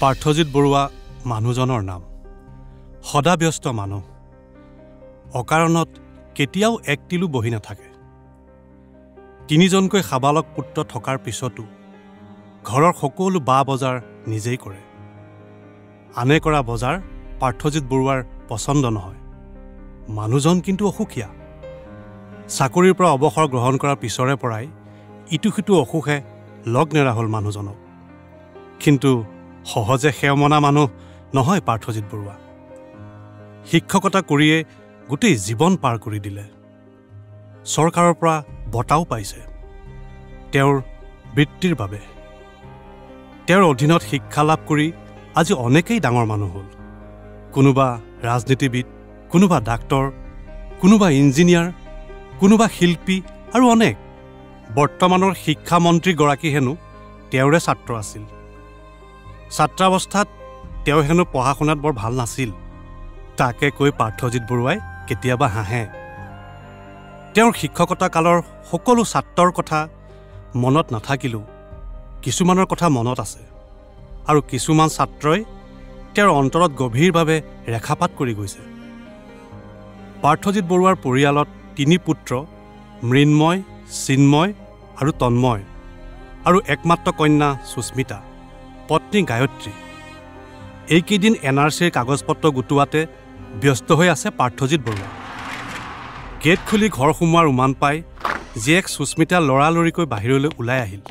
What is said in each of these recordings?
পাৰ্থজিৎ বৰুৱা মানুহজনৰ নাম সদাব্যস্ত মানুহ অকাৰণত কেতিয়াও এক তিলো বহি নাথাকে তিনিজনকৈ সাবালক পুত্ৰ থকাৰ পিছতো ঘৰৰ সকলো বা বজাৰ নিজেই কৰে আনে কৰা বজাৰ পাৰ্থজিৎ বৰুৱাৰ পছন্দ নহয় মানুহজন কিন্তু অসুখীয়া চাকৰিৰ পৰা অৱসৰ গ্ৰহণ কৰাৰ পিছৰে পৰাই ইটো সিটো অসুখে লগ নেৰা হ'ল মানুহজনক কিন্তু সহজে সেৱমনা মানুহ নহয় পাৰ্থজিৎ বৰুৱা শিক্ষকতা কৰিয়ে গোটেই জীৱন পাৰ কৰি দিলে চৰকাৰৰ পৰা বঁটাও পাইছে তেওঁৰ বৃত্তিৰ বাবে তেওঁৰ অধীনত শিক্ষা লাভ কৰি আজি অনেকেই ডাঙৰ মানুহ হ'ল কোনোবা ৰাজনীতিবিদ কোনোবা ডাক্তৰ কোনোবা ইঞ্জিনিয়াৰ কোনোবা শিল্পী আৰু অনেক বৰ্তমানৰ শিক্ষামন্ত্ৰীগৰাকী হেনো তেওঁৰে ছাত্ৰ আছিল ছাত্ৰাৱস্থাত তেওঁ হেনো পঢ়া শুনাত বৰ ভাল নাছিল তাকে কৈ পাৰ্থজিৎ বৰুৱাই কেতিয়াবা হাঁহে তেওঁৰ শিক্ষকতা কালৰ সকলো ছাত্ৰৰ কথা মনত নাথাকিলেও কিছুমানৰ কথা মনত আছে আৰু কিছুমান ছাত্ৰই তেওঁৰ অন্তৰত গভীৰভাৱে ৰেখাপাত কৰি গৈছে পাৰ্থজিৎ বৰুৱাৰ পৰিয়ালত তিনি পুত্ৰ মৃন্ময় চিন্ময় আৰু তন্ময় আৰু একমাত্ৰ কন্যা সুস্মিতা পত্নী গায়ত্ৰী এইকেইদিন NRCৰ কাগজপত্ৰ গোটোৱাতে ব্যস্ত হৈ আছে পাৰ্থজিৎ বৰুৱা গেট খুলি ঘৰ সোমোৱাৰ উমান পাই জীয়েক সুস্মিতা লৰালৰিকৈ বাহিৰলৈ ওলাই আহিল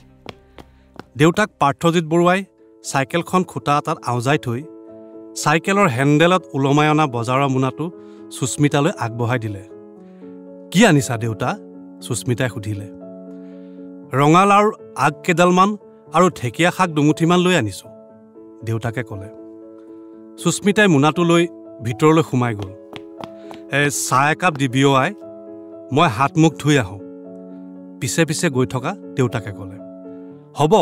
দেউতাক পাৰ্থজিৎ বৰুৱাই চাইকেলখন খুটা এটাত আওজাই থৈ চাইকেলৰ হেণ্ডেলত ওলমাই অনা বজাৰৰ মোনাটো সুস্মিতালৈ আগবঢ়াই দিলে কি আনিছা দেউতা সুস্মিতাই সুধিলে ৰঙালাওৰ আগ কেডালমান আৰু ঢেকীয়া শাক দুমুঠিমান লৈ আনিছো দেউতাকে ক'লে সুস্মিতাই মোনাটো লৈ ভিতৰলৈ সোমাই গ'ল চাহ একাপ দিবি আই মই হাত মুখ ধুই আহোঁ পিছে পিছে গৈ থকা দেউতাকে ক'লে হ'ব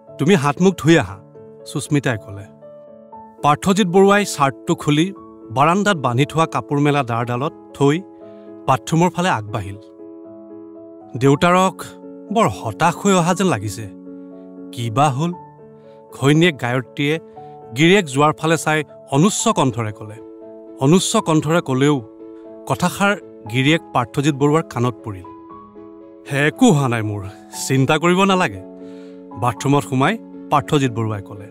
তুমি হাত মুখ ধুই আহা সুস্মিতাই ক'লে পাৰ্থজিৎ বৰুৱাই চাৰ্টটো খুলি বাৰান্দাত বান্ধি থোৱা কাপোৰ মেলা দাৰডালত থৈ বাথৰুমৰ ফালে আগবাঢ়িল দেউতাৰক বৰ হতাশ হৈ অহা যেন লাগিছে কিবা হ'ল ঘৈণীয়েক গায়ত্ৰীয়ে গিৰিয়েক যোৱাৰ ফালে চাই অনুচ্চ কণ্ঠৰে ক'লেও কথাষাৰ গিৰিয়েক পাৰ্থজিৎ বৰুৱাৰ কাণত পৰিল একো হোৱা নাই মোৰ চিন্তা কৰিব নালাগে বাথৰুমত সোমাই পাৰ্থজিৎ বৰুৱাই ক'লে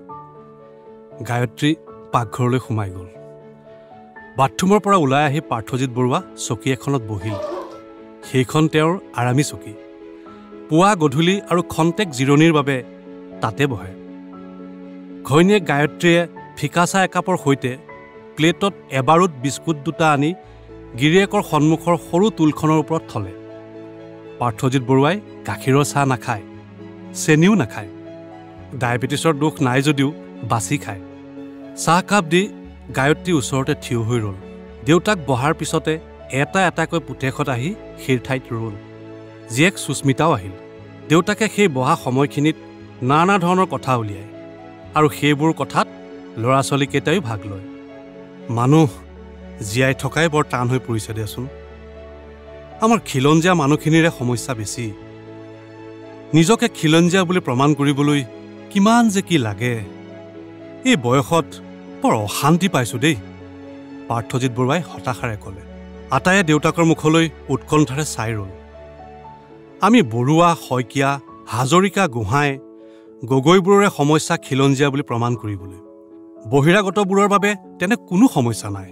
গায়ত্ৰী পাকঘৰলৈ সোমাই গ'ল বাথৰুমৰ পৰা ওলাই আহি পাৰ্থজিৎ বৰুৱা চকী এখনত বহিল সেইখন তেওঁৰ আৰামী চকী পুৱা গধূলি আৰু খন্তেক জিৰণিৰ বাবে তাতে বহে ঘৈণীয়েক গায়ত্ৰীয়ে ফিকা চাহ একাপৰ সৈতে প্লেটত এবাৰুত বিস্কুট দুটা আনি গিৰিয়েকৰ সন্মুখৰ সৰু টুলখনৰ ওপৰত থলে পাৰ্থজিৎ বৰুৱাই গাখীৰৰ চাহ নাখায় চেনিও নাখায় ডায়েবেটিছৰ দুখ নাই যদিও বাছি খায় চাহকাপ দি গায়ত্ৰী ওচৰতে থিয় হৈ ৰ'ল দেউতাক বহাৰ পিছতে এটা এটাকৈ পুতেকত আহি সেই ঠাইত ৰ'ল জীয়েক সুস্মিতাও আহিল দেউতাকে সেই বহা সময়খিনিত নানা ধৰণৰ কথা উলিয়ায় আৰু সেইবোৰ কথাত ল'ৰা ছোৱালীকেইটাইও ভাগ লয় মানুহ জীয়াই থকাই বৰ টান হৈ পৰিছে দেচোন আমাৰ খিলঞ্জীয়া মানুহখিনিৰে সমস্যা বেছি নিজকে খিলঞ্জীয়া বুলি প্ৰমাণ কৰিবলৈ কিমান যে কি লাগে এই বয়সত বৰ অশান্তি পাইছোঁ দেই পাৰ্থজিৎ বৰুৱাই হতাশাৰে ক'লে আটায়ে দেউতাকৰ মুখলৈ উৎকণ্ঠাৰে চাই ৰ'ল আমি বৰুৱা শইকীয়া হাজৰিকা গোহাঁই গগৈবোৰৰে সমস্যা খিলঞ্জীয়া বুলি প্ৰমাণ কৰিবলৈ বহিৰাগতবোৰৰ বাবে তেনে কোনো সমস্যা নাই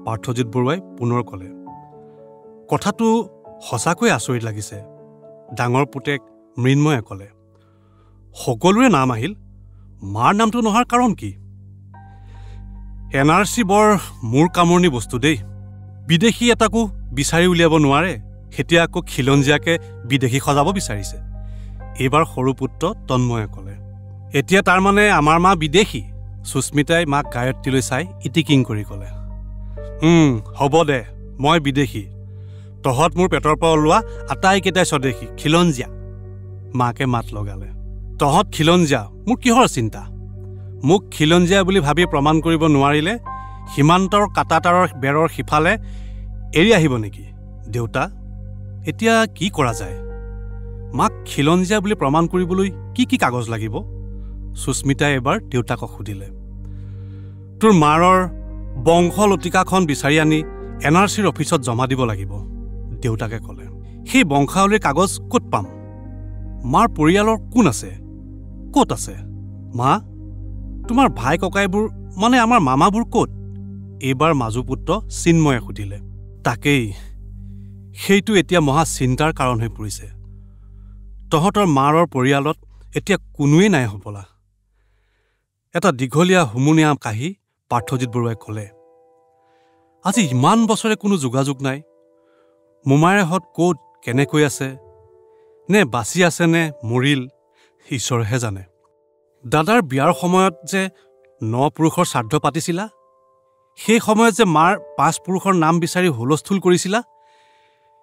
পাৰ্থজিৎ বৰুৱাই পুনৰ ক'লে কথাটো সঁচাকৈ আচৰিত লাগিছে ডাঙৰ পুতেক মৃন্ময়ে ক'লে সকলোৰে নাম আহিল মাৰ নামটো নহাৰ কাৰণ কি NRC বৰ মূৰ কামৰণি বস্তু দেই বিদেশী এটাকো বিচাৰি উলিয়াব নোৱাৰে এতিয়া আকৌ খিলঞ্জীয়াকে বিদেশী সজাব বিচাৰিছে এইবাৰ সৰু পুত্ৰ তন্ময়ে ক'লে এতিয়া তাৰমানে আমাৰ মা বিদেশী সুস্মিতাই মাক গায়ত্ৰীলৈ চাই ইটিকিং কৰি ক'লে হ'ব দে মই বিদেশী তহঁত মোৰ পেটৰ পৰা ওলোৱা আটাইকেইটাই স্বদেশী খিলঞ্জীয়া মাকে মাত লগালে তহঁত খিলঞ্জীয়া মোৰ কিহৰ চিন্তা মোক খিলঞ্জীয়া বুলি ভাবি প্ৰমাণ কৰিব নোৱাৰিলে সীমান্তৰ কাটাতাৰৰ বেৰৰ সিফালে এৰি আহিব নেকি দেউতা এতিয়া কি কৰা যায় মাক খিলঞ্জীয়া বুলি প্ৰমাণ কৰিবলৈ কি কি কাগজ লাগিব সুস্মিতাই এবাৰ দেউতাকক সুধিলে। তোৰ মাৰৰ বংশ লতিকাখন বিচাৰি আনি NRCৰ অফিচত জমা দিব লাগিব, দেউতাকে ক'লে। সেই বংশাৱলীৰ কাগজ ক'ত পাম? মাৰ পৰিয়ালৰ কোন আছে, ক'ত আছে? মা, তোমাৰ ভাই ককাইবোৰ মানে আমাৰ মামাবোৰ ক'ত? এইবাৰ মাজু পুত্ৰ চিন্ময়ে সুধিলে। তাকেই, সেইটো এতিয়া মহা চিন্তাৰ কাৰণ হৈ পৰিছে। তহঁতৰ মাৰৰ পৰিয়ালত এতিয়া কোনোৱেই নাই হ'বলা। এটা দীঘলীয়া হুমুনিয়া কাহি পাৰ্থজিৎ বৰুৱাই ক'লে। আজি ইমান বছৰে কোনো যোগাযোগ নাই। মোমায়েৰহঁত ক'ত, কেনেকৈ আছে, নে বাচি আছে নে মৰিল, ঈশ্বৰেহে জানে। দাদাৰ বিয়াৰ সময়ত যে 9 পুৰুষৰ শ্ৰাদ্ধ পাতিছিলা, সেই সময়ত যে মাৰ 5 পুৰুষৰ নাম বিচাৰি হুলস্থুল কৰিছিলা,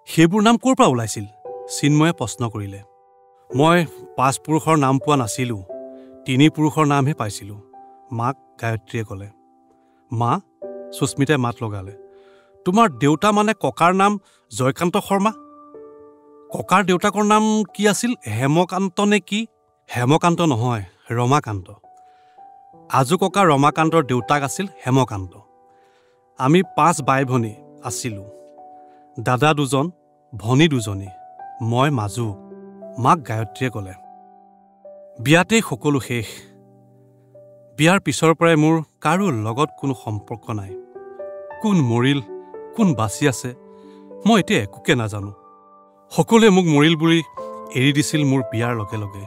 সেইবোৰ নাম ক'ৰ পৰা ওলাইছিল? চিন্ময়ে প্ৰশ্ন কৰিলে। মই 5 পুৰুষৰ নাম পোৱা নাছিলোঁ, 3 পুৰুষৰ নামহে পাইছিলোঁ, মাক গায়ত্ৰীয়ে ক'লে। মা, সুস্মিতাই মাত লগালে। তোমাৰ দেউতা মানে ককাৰ নাম জয়কান্ত শৰ্মা? ককাৰ দেউতাকৰ নাম কি আছিল, হেমকান্ত নে কি? হেমকান্ত নহয়, ৰমাকান্ত। আজু ককা ৰমাকান্তৰ দেউতাক আছিল হেমকান্ত। আমি 5 বাই ভনী আছিলোঁ, দাদা 2জন, ভনী 2জনী, মই মাজু, মাক গায়ত্ৰীয়ে ক'লে। বিয়াতেই সকলো শেষ। বিয়াৰ পিছৰ পৰাই মোৰ কাৰো লগত কোনো সম্পৰ্ক নাই। কোন মৰিল, কোন বাচি আছে, মই এতিয়া একোকে নাজানো। সকলোৱে মোক মৰিল বুলি এৰি দিছিল মোৰ বিয়াৰ লগে লগে।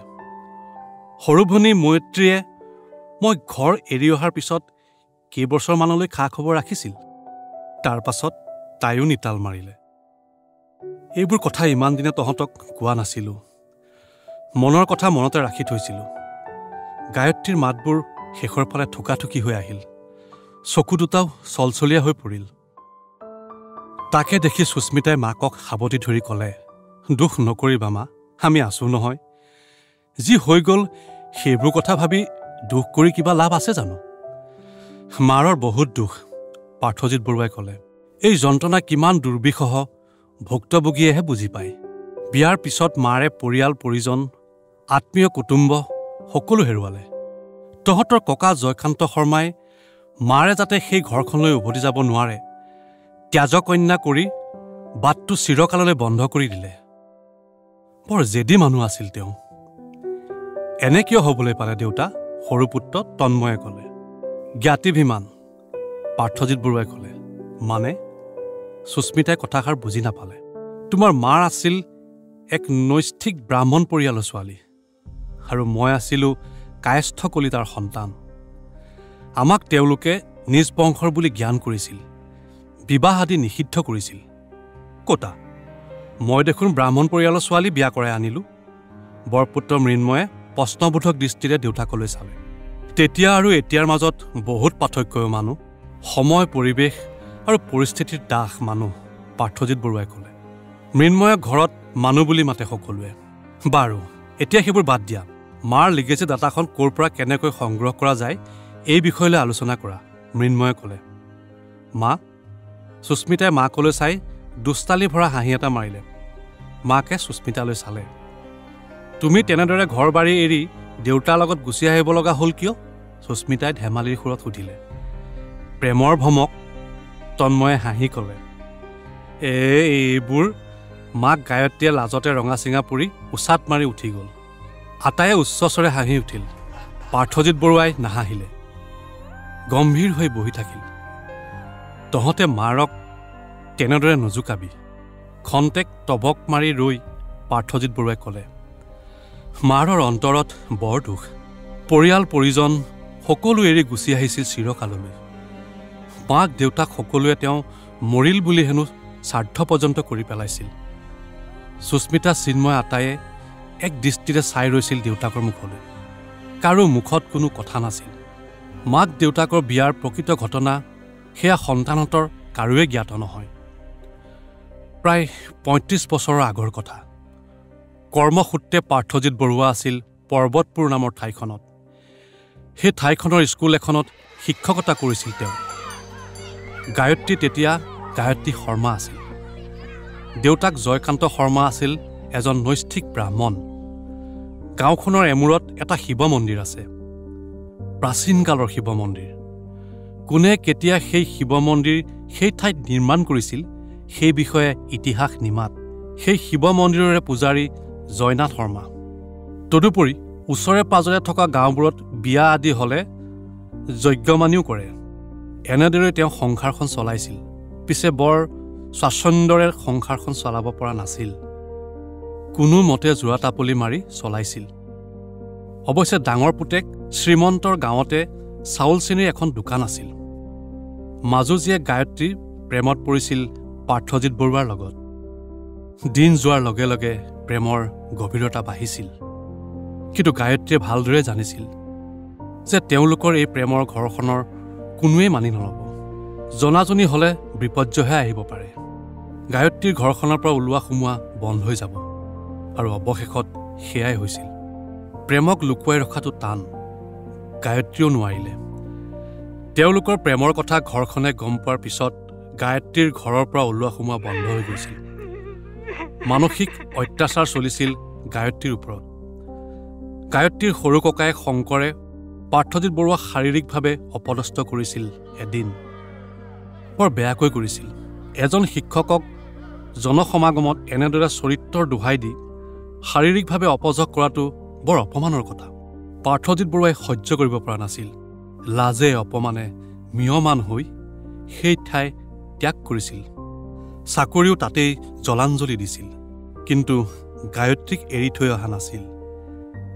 সৰু ভনী মৈত্ৰীয়ে মই ঘৰ এৰি অহাৰ পিছত কেইবছৰমানলৈ খা খবৰ ৰাখিছিল। তাৰ পাছত তাইও নিতাল মাৰিলে। এইবোৰ কথা ইমান দিনে তহঁতক কোৱা নাছিলোঁ। মনৰ কথা মনতে ৰাখি থৈছিলোঁ। গায়ত্ৰীৰ মাতবোৰ শেষৰ ফালে থুকাথুকি হৈ আহিল। চকু দুটাও চলচলীয়া হৈ পৰিল। তাকে দেখি সুস্মিতাই মাকক সাৱটি ধৰি ক'লে, দুখ নকৰিবা মা, আমি আছোঁ নহয়। যি হৈ গ'ল সেইবোৰ কথা ভাবি দুখ কৰি কিবা লাভ আছে জানো? মাৰৰ বহুত দুখ, পাৰ্থজিৎ বৰুৱাই ক'লে। এই যন্ত্ৰণা কিমান দুৰ্বিষহ ভুক্তভোগীয়েহে বুজি পায়। বিয়াৰ পিছত মাৰে পৰিয়াল পৰিজন, আত্মীয় কুটুম্ব সকলো হেৰুৱালে। তহঁতৰ ককা জয়কান্ত শৰ্মাই মাৰে যাতে সেই ঘৰখনলৈ উভতি যাব নোৱাৰে, ত্যাজকন্যা কৰি বাটটো চিৰকাললৈ বন্ধ কৰি দিলে। বৰ জেদী মানুহ আছিল তেওঁ। এনে কিয় হ'বলৈ পালে দেউতা? সৰু পুত্ৰ তন্ময়ে ক'লে। জ্ঞাতিভিমান, পাৰ্থজিৎ বৰুৱাই ক'লে। মানে? সুস্মিতাই কথাষাৰ বুজি নাপালে। তোমাৰ মাৰ আছিল এক নৈষ্ঠিক ব্ৰাহ্মণ পৰিয়ালৰ ছোৱালী, আৰু মই আছিলোঁ কায়স্থ কলিতাৰ সন্তান। আমাক তেওঁলোকে নিজ বংশৰ বুলি জ্ঞান কৰিছিল, বিবাহ আদি নিষিদ্ধ কৰিছিল। কতা, মই দেখোন ব্ৰাহ্মণ পৰিয়ালৰ ছোৱালী বিয়া কৰাই আনিলোঁ। বৰপুত্ৰ মৃন্ময়ে প্ৰশ্নবোধক দৃষ্টিৰে দেউতাকলৈ চালে। তেতিয়া আৰু এতিয়াৰ মাজত বহুত পাৰ্থক্য মানুহ, সময় পৰিৱেশ আৰু পৰিস্থিতিৰ দাস মানুহ, পাৰ্থজিৎ বৰুৱাই ক'লে। মৃন্ময়ক ঘৰত মানুহ বুলি মাতে সকলোৱে। বাৰু এতিয়া সেইবোৰ বাদ দিয়া। মাৰ লিগেচি ডাটাখন ক'ৰ পৰা কেনেকৈ সংগ্ৰহ কৰা যায় এই বিষয়লৈ আলোচনা কৰা, মৃন্ময়ে ক'লে। মা, সুস্মিতাই মাকলৈ চাই দুষ্টালি ভৰা হাঁহি এটা মাৰিলে। মাকে সুস্মিতালৈ চালে। তুমি তেনেদৰে ঘৰ বাৰী এৰি দেউতাৰ লগত গুচি আহিব লগা হ'ল কিয়? সুস্মিতাই ধেমালিৰ সুৰত সুধিলে। প্ৰেমৰ ভমক, তন্ময়ে হাঁহি ক'লে। এইবোৰ, মাক গায়ত্ৰীয়ে লাজতে ৰঙা চিঙা পৰি উচাত মাৰি উঠি গ'ল। আটায়ে উচ্চস্বৰে হাঁহি উঠিল। পাৰ্থজিৎ বৰুৱাই নাহাঁহিলে, গম্ভীৰ হৈ বহি থাকিল। তহঁতে মাৰক তেনেদৰে নজোকাবি, খন্তেক তবক মাৰি ৰৈ পাৰ্থজিৎ বৰুৱাই ক'লে। মাৰৰ অন্তৰত বৰ দুখ। পৰিয়াল পৰিজন সকলো এৰি গুচি আহিছিল চিৰকাললৈ। মাক দেউতাক সকলোৱে তেওঁ মৰিল বুলি হেনো শ্ৰাদ্ধ পৰ্যন্ত কৰি পেলাইছিল। সুস্মিতা চিন্ময় আটায়ে এক দৃষ্টিৰে চাই ৰৈছিল দেউতাকৰ মুখলৈ। কাৰো মুখত কোনো কথা নাছিল। মাক দেউতাকৰ বিয়াৰ প্ৰকৃত ঘটনা সেয়া সন্তানহঁতৰ কাৰোৱে জ্ঞাত নহয়। প্ৰায় ৩৫ বছৰৰ আগৰ কথা। কৰ্মসূত্ৰে পাৰ্থজিৎ বৰুৱা আছিল পৰ্বতপুৰ নামৰ ঠাইখনত। সেই ঠাইখনৰ স্কুল এখনত শিক্ষকতা কৰিছিল তেওঁ। গায়ত্ৰী তেতিয়া গায়ত্ৰী শৰ্মা আছিল। দেউতাক জয়কান্ত শৰ্মা আছিল এজন নৈষ্ঠিক ব্ৰাহ্মণ। গাঁওখনৰ এমূৰত এটা শিৱ মন্দিৰ আছে। প্ৰাচীন কালৰ শিৱ মন্দিৰ। কোনে কেতিয়া সেই শিৱ মন্দিৰ সেই ঠাইত নিৰ্মাণ কৰিছিল সেই বিষয়ে ইতিহাস নিমাত সেই শিৱ মন্দিৰৰে পূজাৰী জয়নাথ শৰ্মা। তদুপৰি ওচৰে পাজৰে থকা গাঁওবোৰত বিয়া আদি হ'লে যজ্ঞমানিও কৰে। এনেদৰে তেওঁ সংসাৰখন চলাইছিল। পিছে বৰ স্বাচ্ছন্দ্যৰে সংসাৰখন চলাব পৰা নাছিল। কোনো মতে যোৰা তাপলি মাৰি চলাইছিল। অৱশ্যে ডাঙৰ পুতেক শ্ৰীমন্তৰ গাঁৱতে চাউল চেনিৰ এখন দোকান আছিল। মাজুজীয়ে গায়ত্ৰী প্ৰেমত পৰিছিল পাৰ্থজিৎ বৰুৱাৰ লগত। দিন যোৱাৰ লগে লগে প্ৰেমৰ গভীৰতা বাঢ়িছিল। কিন্তু গায়ত্ৰীয়ে ভালদৰে জানিছিল যে তেওঁলোকৰ এই প্ৰেমৰ ঘৰখনৰ কোনোৱেই মানি নল'ব। জনাজনি হ'লে বিপৰ্যয়হে আহিব পাৰে। গায়ত্ৰীৰ ঘৰখনৰ পৰা ওলোৱা সোমোৱা বন্ধ হৈ যাব। আৰু অৱশেষত সেয়াই হৈছিল। প্ৰেমক লুকুৱাই ৰখাটো টান। গায়ত্ৰীও নোৱাৰিলে। তেওঁলোকৰ প্ৰেমৰ কথা ঘৰখনে গম পোৱাৰ পিছত গায়ত্ৰীৰ ঘৰৰ পৰা ওলোৱা সোমোৱা বন্ধ হৈ গৈছিল। মানসিক অত্যাচাৰ চলিছিল গায়ত্ৰীৰ ওপৰত। গায়ত্ৰীৰ সৰু ককায়েক শংকৰে পাৰ্থজিৎ বৰুৱাক শাৰীৰিকভাৱে অপদস্থ কৰিছিল। এদিন বৰ বেয়াকৈ কৰিছিল। এজন শিক্ষকক জনসমাগমত এনেদৰে চৰিত্ৰৰ দোহাই দি শাৰীৰিকভাৱে অপযোগ কৰাটো বৰ অপমানৰ কথা। পাৰ্থজিৎ বৰুৱাই সহ্য কৰিব পৰা নাছিল। লাজে অপমানে মিয়মান হৈ সেই ঠাই ত্যাগ কৰিছিল। চাকৰিও তাতেই জলাঞ্জলি দিছিল। কিন্তু গায়ত্ৰীক এৰি থৈ অহা নাছিল।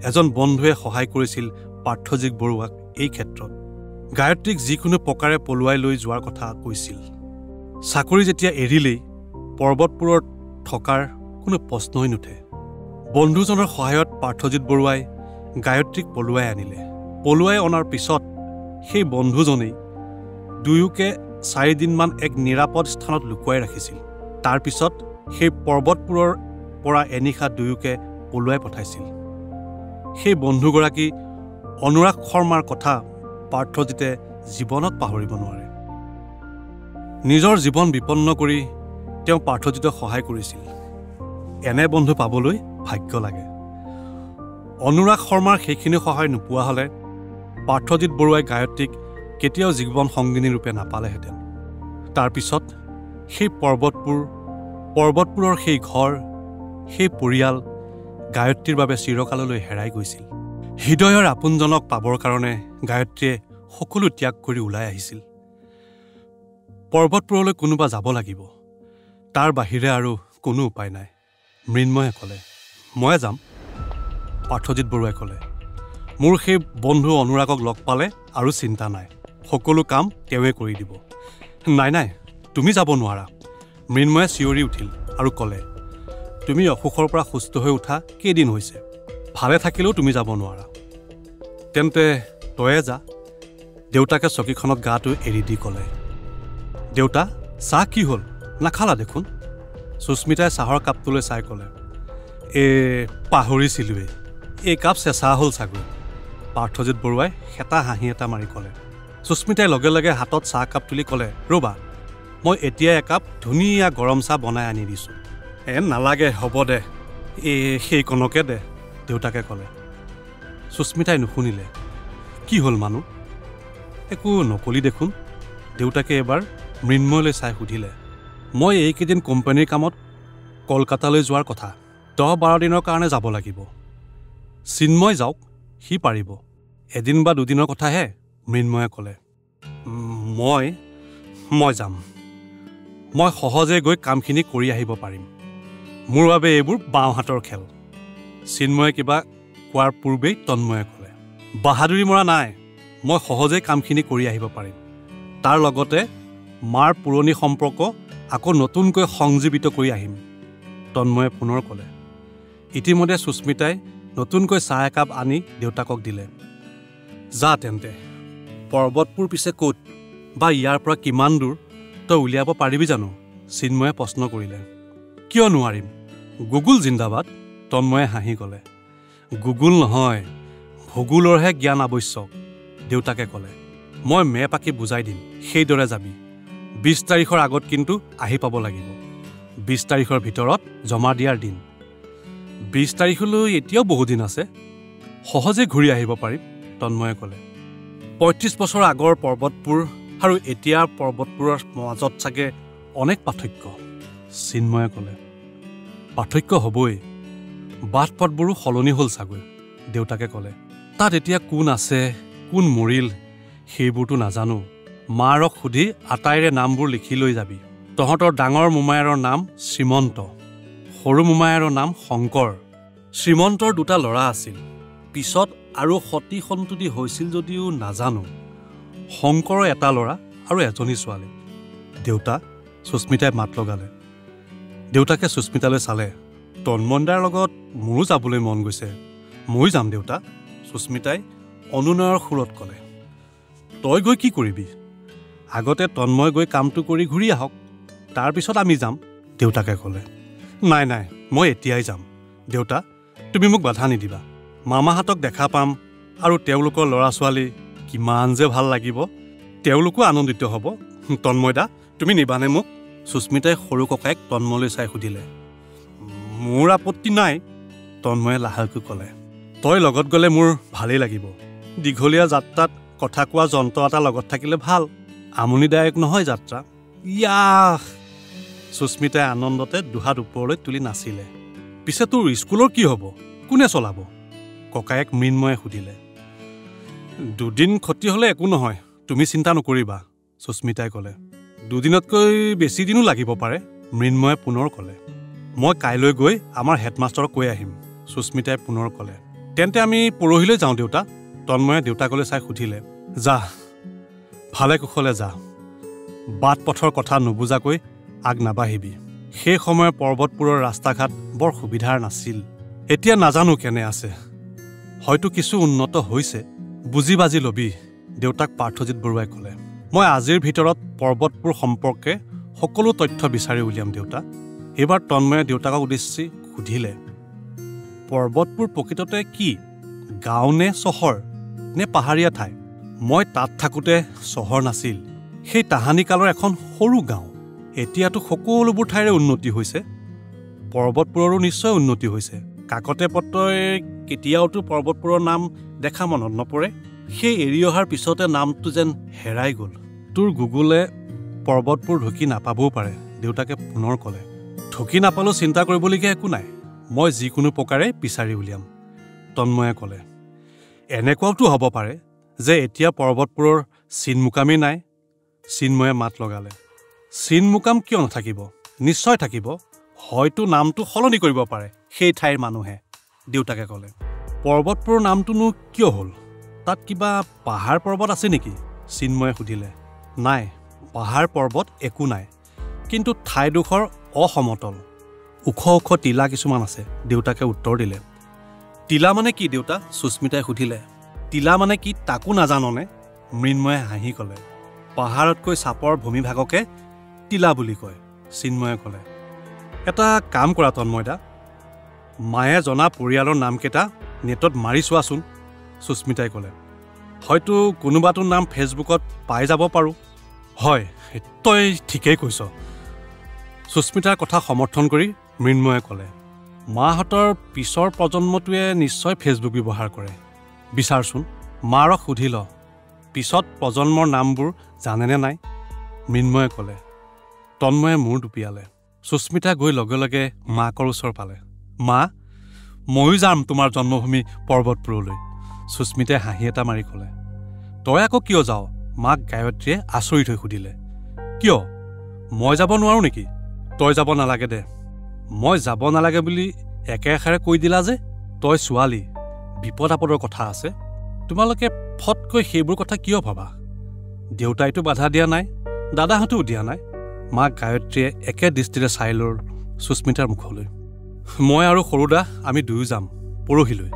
এজন বন্ধুৱে সহায় কৰিছিল পাৰ্থজিৎ বৰুৱাক এই ক্ষেত্ৰত। গায়ত্ৰীক যিকোনো প্ৰকাৰে পলুৱাই লৈ যোৱাৰ কথা কৈছিল। চাকৰি যেতিয়া এৰিলেই পৰ্বতপুৰত থকাৰ কোনো প্ৰশ্নই নুঠে। বন্ধুজনৰ সহায়ত পাৰ্থজিৎ বৰুৱাই গায়ত্ৰীক পলুৱাই আনিলে। পলুৱাই অনাৰ পিছত সেই বন্ধুজনেই দুয়োকে 4 দিনমান এক নিৰাপদ স্থানত লুকুৱাই ৰাখিছিল। তাৰ পিছত সেই পৰ্বতপুৰৰ পৰা এনিশা দুয়োকে পলুৱাই পঠাইছিল। সেই বন্ধুগৰাকী অনুৰাগ শৰ্মাৰ কথা পাৰ্থজিতে জীৱনত পাহৰিব নোৱাৰে। নিজৰ জীৱন বিপন্ন কৰি তেওঁ পাৰ্থজিতক সহায় কৰিছিল। এনে বন্ধু পাবলৈ ভাগ্য লাগে। অনুৰাগ শৰ্মাৰ সেইখিনি সহায় নোপোৱা হ'লে পাৰ্থজিৎ বৰুৱাই গায়ত্ৰীক কেতিয়াও জীৱন সংগিনী ৰূপে নাপালেহেঁতেন। তাৰপিছত সেই পৰ্বতপুৰৰ সেই ঘৰ, সেই পৰিয়াল গায়ত্ৰীৰ বাবে চিৰকাললৈ হেৰাই গৈছিল। হৃদয়ৰ আপোনজনক পাবৰ কাৰণে গায়ত্ৰীয়ে সকলো ত্যাগ কৰি ওলাই আহিছিল। পৰ্বতপুৰলৈ কোনোবা যাব লাগিব। তাৰ বাহিৰে আৰু কোনো উপায় নাই। মৃন্ময়ে ক'লে। মই যাম। পাৰ্থজিৎ বৰুৱাই ক'লে। মোৰ সেই বন্ধু অনুৰাগক লগ পালে আৰু চিন্তা নাই। সকলো কাম তেওঁৱে কৰি দিব। নাই নাই, তুমি যাব নোৱাৰা। মৃন্ময়ে চিঞৰি উঠিল আৰু ক'লে, তুমি অসুখৰ পৰা সুস্থ হৈ উঠা কেইদিন হৈছে। ভালে থাকিলেও তুমি যাব নোৱাৰা। তেন্তে তয়ে যা। দেউতাকে চকীখনত গাটো এৰি দি ক'লে। দেউতা, চাহ কি হ'ল? নাখালা দেখোন। সুস্মিতাই চাহৰ কাপটোলৈ চাই ক'লে, পাহৰিছিলোৱেই। এই কাপ চেঁচা হ'ল চাগৈ। পাৰ্থজিৎ বৰুৱাই হেতা হাঁহি এটা মাৰি ক'লে। সুস্মিতাই লগে লগে হাতত চাহ কাপ তুলি ক'লে, ৰ'বা, মই এতিয়া একাপ ধুনীয়া গৰম চাহ বনাই আনি দিছোঁ। নালাগে, হ'ব দে। সেইকণকে দে, দেউতাকে ক'লে। সুস্মিতাই নুশুনিলে। কি হ'ল মানুহ? একো নকলি দেখোন। দেউতাকে এবাৰ মৃন্ময়লৈ চাই সুধিলে। মই এইকেইদিন কোম্পানীৰ কামত কলকাতালৈ যোৱাৰ কথা। 10-12 দিনৰ কাৰণে যাব লাগিব। চিন্ময় যাওক, সি পাৰিব। এদিন বা দুদিনৰ কথাহে, মৃন্ময়ে ক'লে। মই যাম। মই সহজে গৈ কামখিনি কৰি আহিব পাৰিম। মোৰ বাবে এইবোৰ বাওঁহাতৰ খেল। চিন্ময়ে কিবা কোৱাৰ পূৰ্বেই তন্ময়ে ক'লে, বাহাদুৰি মৰা নাই। মই সহজেই কামখিনি কৰি আহিব পাৰিম। তাৰ লগতে মাৰ পুৰণি সম্পৰ্ক আকৌ নতুনকৈ সংজীৱিত কৰি আহিম, তন্ময়ে পুনৰ ক'লে। ইতিমধ্যে সুস্মিতাই নতুনকৈ চাহ একাপ আনি দেউতাকক দিলে। যা তেন্তে। পৰ্বতপুৰ পিছে ক'ত বা ইয়াৰ পৰা কিমান দূৰ তই উলিয়াব পাৰিবি জানো? চিন্ময়ে প্ৰশ্ন কৰিলে। কিয় নোৱাৰিম? গুগুল জিন্দাবাদ, তন্ময়ে হাঁহি ক'লে। গুগুল নহয়, ভূগোলৰহে জ্ঞান আৱশ্যক, দেউতাকে ক'লে। মই মেপ আঁকি বুজাই দিম, সেইদৰে যাবি। 20 তাৰিখৰ আগত কিন্তু আহি পাব লাগিব। 20 তাৰিখৰ ভিতৰত জমা দিয়াৰ দিন। 20 তাৰিখলৈ এতিয়াও বহুদিন আছে। সহজে ঘূৰি আহিব পাৰিম, তন্ময়ে ক'লে। ৩৫ বছৰ আগৰ পৰ্বতপুৰ আৰু এতিয়াৰ পৰ্বতপুৰৰ মাজত চাগে অনেক পাৰ্থক্য। চিন্ময়ে ক'লে। পাৰ্থক্য হ'বই, বাট পথবোৰো সলনি হ'ল চাগৈ। দেউতাকে ক'লে। তাত এতিয়া কোন আছে কোন মৰিল সেইবোৰতো নাজানো। মাৰক সুধি আটাইৰে নামবোৰ লিখি লৈ যাবি। তহঁতৰ ডাঙৰ মোমায়েৰৰ নাম শ্ৰীমন্ত, সৰু মোমায়েৰৰ নাম শংকৰ। শ্ৰীমন্তৰ 2টা ল'ৰা আছিল, পিছত আৰু সতী সন্ততি হৈছিল যদিও নাজানো। শংকৰৰ 1টা ল'ৰা আৰু এজনী ছোৱালী। দেউতা, সুস্মিতাই মাত লগালে। দেউতাকে সুস্মিতালৈ চালে। তন্ময়দাৰ লগত মোৰো যাবলৈ মন গৈছে। ময়ো যাম দেউতা, সুস্মিতাই অনুনয়ৰ সুৰত ক'লে। তই গৈ কি কৰিবি? আগতে তন্ময় গৈ কামটো কৰি ঘূৰি আহক, তাৰপিছত আমি যাম, দেউতাকে ক'লে। নাই নাই, মই এতিয়াই যাম। দেউতা, তুমি মোক বাধা নিদিবা। মামাহঁতক দেখা পাম আৰু তেওঁলোকৰ ল'ৰা ছোৱালী কিমান যে ভাল লাগিব। তেওঁলোকো আনন্দিত হ'ব। তন্ময়দা, তুমি নিবানে মোক? সুস্মিতাই সৰু ককাইক তন্ময়লৈ চাই সুধিলে। মোৰ আপত্তি নাই, তন্ময়ে লাহেকৈ ক'লে। তই লগত গ'লে মোৰ ভালেই লাগিব। দীঘলীয়া যাত্ৰাত কথা কোৱা যন্ত্ৰ এটা লগত থাকিলে ভাল। আমনিদায়ক নহয় যাত্ৰা। ইয়াহ! সুস্মিতাই আনন্দতে দুহাত ওপৰলৈ তুলি নাচিলে। পিছে তোৰ স্কুলৰ কি হ'ব? কোনে চলাব? ককায়েক মৃন্ময়ে সুধিলে। 2 দিন ক্ষতি হ'লে একো নহয়, তুমি চিন্তা নকৰিবা, সুস্মিতাই ক'লে। 2 দিনতকৈ বেছি দিনো লাগিব পাৰে, মৃন্ময়ে পুনৰ ক'লে। মই কাইলৈ গৈ আমাৰ হেডমাষ্টাৰক কৈ আহিম, সুস্মিতাই পুনৰ ক'লে। তেন্তে আমি পৰহিলৈ যাওঁ দেউতা, তন্ময়ে দেউতাকলৈ চাই সুধিলে। যা, ভালে কুশলে যা। বাট পথৰ কথা নুবুজাকৈ আগ নাবাঢ়িবি। সেই সময়ৰ পৰ্বতপুৰৰ ৰাস্তা ঘাট বৰ সুবিধাৰ নাছিল। এতিয়া নাজানো কেনে আছে, হয়তো কিছু উন্নত হৈছে। বুজি বাজি ল'বি, দেউতাক পাৰ্থজিৎ বৰুৱাই ক'লে। মই আজিৰ ভিতৰত পৰ্বতপুৰ সম্পৰ্কে সকলো তথ্য বিচাৰি উলিয়াম দেউতা। এইবাৰ তন্ময়ে দেউতাকক উদ্দেশ্যি সুধিলে। পৰ্বতপুৰ প্ৰকৃততে কি? গাঁও নে চহৰ নে পাহাৰীয়া ঠাই? মই তাত থাকোঁতে চহৰ নাছিল, সেই তাহানি কালৰ এখন সৰু গাঁও। এতিয়াতো সকলোবোৰ ঠাইৰে উন্নতি হৈছে। পৰ্বতপুৰৰো নিশ্চয় উন্নতি হৈছে। কাকতে পত্ৰই কেতিয়াওতো পৰ্বতপুৰৰ নাম দেখা মনত নপৰে। সেই এৰি অহাৰ পিছতে নামটো যেন হেৰাই গ'ল। তোৰ গুগলে পৰ্বতপুৰ ঢুকি নাপাবও পাৰে, দেউতাকে পুনৰ ক'লে। ঢুকি নাপালেও চিন্তা কৰিবলগীয়া একো নাই, মই যিকোনো প্ৰকাৰে বিচাৰি উলিয়াম, তন্ময়ে ক'লে। এনেকুৱাওতো হ'ব পাৰে যে এতিয়া পৰ্বতপুৰৰ চিনমুকামেই নাই, চিন্ময়ে মাত লগালে। চিনমুকাম কিয় নাথাকিব? নিশ্চয় থাকিব। হয়তো নামটো সলনি কৰিব পাৰে সেই ঠাইৰ মানুহে, দেউতাকে ক'লে। পৰ্বতপুৰৰ নামটোনো কিয় হ'ল? তাত কিবা পাহাৰ পৰ্বত আছে নেকি? চিন্ময়ে সুধিলে। নাই, পাহাৰ পৰ্বত একো নাই, কিন্তু ঠাইডোখৰ অসমতল। ওখ ওখ টিলা কিছুমান আছে, দেউতাকে উত্তৰ দিলে। টিলা মানে কি দেউতা? সুস্মিতাই সুধিলে। টিলা মানে কি তাকো নাজাননে? মৃন্ময়ে হাঁহি ক'লে। পাহাৰতকৈ চাপৰ ভূমিভাগকে টিলা বুলি কয়, চিন্ময়ে ক'লে। এটা কাম কৰা তন্ময়দা, মায়ে জনা পৰিয়ালৰ নামকেইটা নেটত মাৰি চোৱাচোন, সুস্মিতাই ক'লে। হয়তো কোনোবাটোৰ নাম ফেচবুকত পাই যাব পাৰোঁ। হয়, তই ঠিকেই কৈছ, সুস্মিতাৰ কথা সমৰ্থন কৰি মৃন্ময়ে ক'লে। মাহঁতৰ পিছৰ প্ৰজন্মটোৱে নিশ্চয় ফেচবুক ব্যৱহাৰ কৰে। বিচাৰচোন, মাৰক সুধি ল, পিছত প্ৰজন্মৰ নামবোৰ জানেনে নাই, মৃন্ময়ে ক'লে। তন্ময়ে মূৰ দুপিয়ালে। সুস্মিতা গৈ লগে লগে মাকৰ ওচৰ পালে। মা, ময়ো যাম তোমাৰ জন্মভূমি পৰ্বতপুৰলৈ, সুস্মিতাই হাঁহি এটা মাৰি ক'লে। তই আকৌ কিয় যাৱ? মাক গায়ত্ৰীয়ে আচৰিত হৈ সুধিলে। কিয়, মই যাব নোৱাৰোঁ নেকি? তই যাব নালাগে দে। মই যাব নালাগে বুলি একেষাৰে কৈ দিলা যে? তই ছোৱালী, বিপদ আপদৰ কথা আছে, তোমালোকে ফটকৈ সেইবোৰ কথা কিয় ভাবা? দেউতাইতো বাধা দিয়া নাই, দাদাহঁতেও দিয়া নাই। মাক গায়ত্ৰীয়ে একে দৃষ্টিৰে চাই ল'ল সুস্মিতাৰ মুখলৈ। মই আৰু সৰুদা আমি দুয়ো যাম পৰহিলৈ।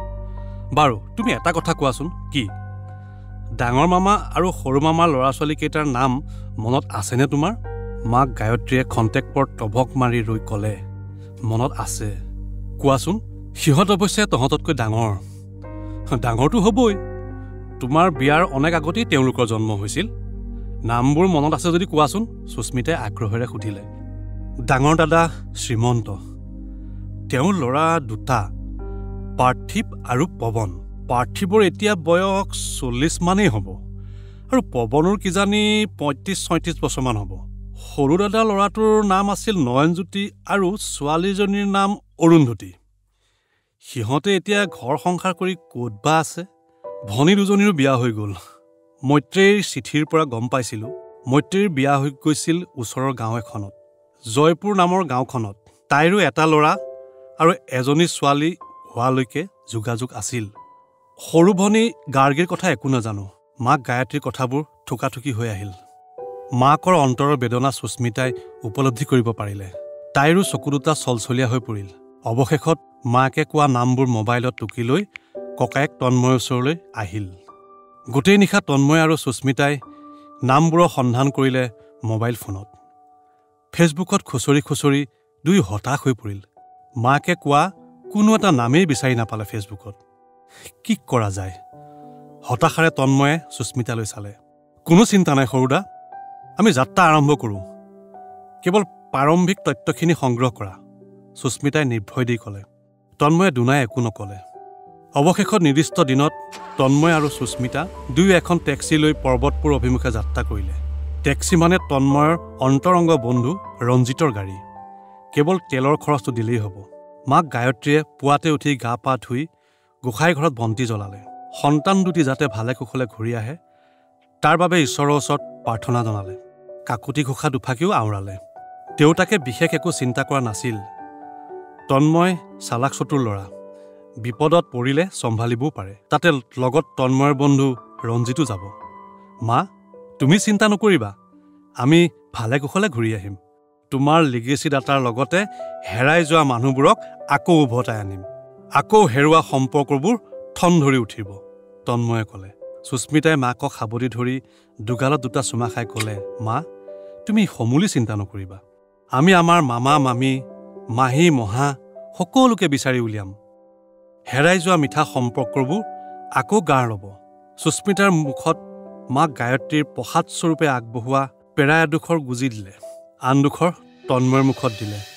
বাৰু তুমি এটা কথা কোৱাচোন, কি? ডাঙৰ মামা আৰু সৰু মামাৰ ল'ৰা ছোৱালীকেইটাৰ নাম মনত আছেনে তোমাৰ? মাক গায়ত্ৰীয়ে খন্তেক পৰ টভক মাৰি ৰৈ ক'লে। মনত আছে। কোৱাচোন। সিহঁত অৱশ্যে তহঁততকৈ ডাঙৰ। ডাঙৰটো হ'বই, তোমাৰ বিয়াৰ অনেক আগতেই তেওঁলোকৰ জন্ম হৈছিল। নামবোৰ মনত আছে যদি কোৱাচোন, সুস্মিতাই আগ্ৰহেৰে সুধিলে। ডাঙৰ দাদা শ্ৰীমন্ত, তেওঁৰ ল'ৰা 2টা, পাৰ্থিৱ আৰু পৱন। পাৰ্থিৱৰ এতিয়া বয়স 40 মানেই হ'ব আৰু পৱনৰ কিজানি ৩৫-৩৬ বছৰমান হ'ব। সৰু দাদা ল'ৰাটোৰ নাম আছিল নয়নজ্যোতি আৰু ছোৱালীজনীৰ নাম অৰুন্ধতী। সিহঁতে এতিয়া ঘৰ সংসাৰ কৰি ক'ত বা আছে। ভনী দুজনীৰো বিয়া হৈ গ'ল। মৈত্ৰেয়ীৰ চিঠিৰ পৰা গম পাইছিলোঁ মৈত্ৰেয়ীৰ বিয়া হৈ গৈছিল ওচৰৰ গাঁও এখনত, জয়পুৰ নামৰ গাঁওখনত। তাইৰো এটা ল'ৰা আৰু এজনী ছোৱালী হোৱালৈকে যোগাযোগ আছিল। সৰু ভনী গাৰ্গীৰ কথা একো নাজানো। মাক গায়ত্ৰীৰ কথাবোৰ থোকাথুকি হৈ আহিল। মাকৰ অন্তৰৰ বেদনা সুস্মিতাই উপলব্ধি কৰিব পাৰিলে। তাইৰো চকু দুটা চলচলীয়া হৈ পৰিল। অৱশেষত মাকে কোৱা নামবোৰ মোবাইলত টুকি লৈ ককায়েক তন্ময়ৰ ওচৰলৈ আহিল। গোটেই নিশা তন্ময় আৰু সুস্মিতাই নামবোৰৰ সন্ধান কৰিলে মোবাইল ফোনত। ফেচবুকত খুচৰি খুচৰি দুই হতাশ হৈ পৰিল। মাকে কোৱা কোনো এটা নামেই বিচাৰি নাপালে ফেচবুকত। কি কৰা যায়? হতাশাৰে তন্ময়ে সুস্মিতালৈ চালে। কোনো চিন্তা নাই সৰুদা, আমি যাত্ৰা আৰম্ভ কৰোঁ। কেৱল প্ৰাৰম্ভিক তথ্যখিনি সংগ্ৰহ কৰা, সুস্মিতাই নিৰ্ভয় দি ক'লে। তন্ময়ে দুনাই একো নক'লে। অৱশেষত নিৰ্দিষ্ট দিনত তন্ময় আৰু সুস্মিতা দুয়ো এখন টেক্সি লৈ পৰ্বতপুৰ অভিমুখে যাত্ৰা কৰিলে। টেক্সি মানে তন্ময়ৰ অন্তৰংগ বন্ধু ৰঞ্জিতৰ গাড়ী। কেৱল তেলৰ খৰচটো দিলেই হ'ব। মাক গায়ত্ৰীয়ে পুৱাতে উঠি গা পা ধুই গোসাঁই ঘৰত বন্তি জ্বলালে। সন্তান দুটি যাতে ভালে কুশলে ঘূৰি আহে তাৰ বাবে ঈশ্বৰৰ ওচৰত প্ৰাৰ্থনা জনালে। কাকুতি ঘোষা দুফাকিও আওৰালে। দেউতাকে বিশেষ একো চিন্তা কৰা নাছিল। তন্ময় চালাক চতুৰ ল'ৰা, বিপদত পৰিলে চম্ভালিবও পাৰে। তাতে লগত তন্ময়ৰ বন্ধু ৰঞ্জিতো যাব। মা, তুমি চিন্তা নকৰিবা, আমি ভালে কুশলে ঘূৰি আহিম। তোমাৰ লিগেচি ডাটাৰ লগতে হেৰাই যোৱা মানুহবোৰক আকৌ উভতাই আনিম। আকৌ হেৰুৱা সম্পৰ্কবোৰ ঠন ধৰি উঠিব, তন্ময়ে ক'লে। সুস্মিতাই মাকক সাবতি ধৰি দুগালত দুটা চুমা খাই ক'লে, মা, তুমি সমূলি চিন্তা নকৰিবা। আমি আমাৰ মামা মামী, মাহী মহা সকলোকে বিচাৰি উলিয়াম। হেৰাই যোৱা মিঠা সম্পৰ্কবোৰ আকৌ গাৰ ল'ব। সুস্মিতাৰ মুখত মাক গায়ত্ৰীৰ প্ৰসাদস্বৰূপে আগবঢ়োৱা পেৰা এডোখৰ গুজি দিলে, আন ডোখৰ তন্ময়ৰ মুখত দিলে।